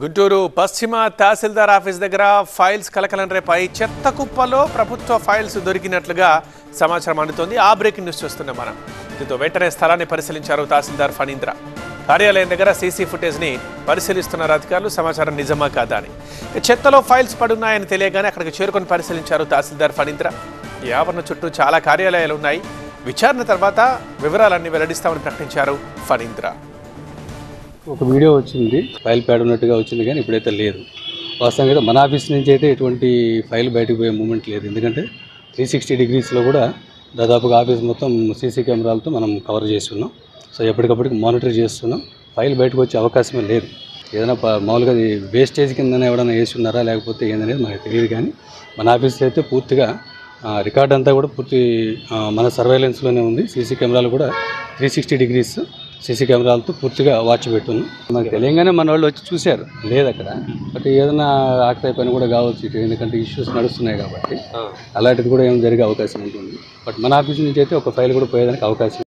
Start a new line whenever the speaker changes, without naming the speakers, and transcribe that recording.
గుంటూరు పశ్చిమ తహసీల్దార్ ఆఫీస్ దగ్గర ఫైల్స్ కలకలం రేపాయి. చెత్త కుప్పలో ప్రభుత్వ ఫైల్స్ దొరికినట్లుగా సమాచారం అందుతోంది. ఆ బ్రేకింగ్ న్యూస్ చూస్తున్నాం మనం. దీంతో వెంటనే స్థలాన్ని పరిశీలించారు తహసీల్దార్ ఫణీంద్ర. కార్యాలయం దగ్గర సీసీ ఫుటేజ్ని పరిశీలిస్తున్నారు అధికారులు. సమాచారం నిజమా కాదా అని. చెత్తలో ఫైల్స్ పడున్నాయని తెలియగానే అక్కడికి చేరుకొని పరిశీలించారు తహసీల్దార్ ఫణీంద్ర. ఈ ఆవరణ చుట్టూ చాలా కార్యాలయాలు ఉన్నాయి. విచారణ తర్వాత వివరాలన్నీ వెల్లడిస్తామని ప్రకటించారు ఫణీంద్ర.
ఒక వీడియో వచ్చింది, ఫైల్ ప్యాడ్ ఉన్నట్టుగా వచ్చింది, కానీ ఇప్పుడైతే లేదు. వాస్తవంగా అయితే మన ఆఫీస్ నుంచి అయితే ఎటువంటి ఫైల్ బయటకు పోయే మూమెంట్ లేదు. ఎందుకంటే 360 డిగ్రీస్లో కూడా దాదాపుగా ఆఫీస్ మొత్తం సీసీ కెమెరాలతో మనం కవర్ చేస్తున్నాం. సో ఎప్పటికప్పటికి మానిటర్ చేస్తున్నాం. ఫైల్ బయటకు వచ్చే అవకాశమే లేదు. ఏదైనా మామూలుగా అది వేస్టేజ్ కిందనే ఎవరైనా వేసి ఉన్నారా లేకపోతే ఏందనేది మనకు తెలియదు. కానీ మన ఆఫీస్లో అయితే పూర్తిగా రికార్డ్ అంతా కూడా పూర్తి మన సర్వేలెన్స్లోనే ఉంది. సీసీ కెమెరాలు కూడా 360 డిగ్రీస్ సీసీ కెమెరాలతో పూర్తిగా వాచ్ పెట్టున్నాం. మనకు తెలియగానే మన వాళ్ళు వచ్చి చూశారు, లేదు అక్కడ. బట్ ఏదైనా ఆక్తాయి పని కూడా కావచ్చు, ఎందుకంటే ఇష్యూస్ నడుస్తున్నాయి కాబట్టి అలాంటిది కూడా ఏం జరిగే అవకాశం ఉంటుంది. బట్ మన ఆఫీస్ నుంచి అయితే ఒక ఫైల్ కూడా పోయేదానికి అవకాశం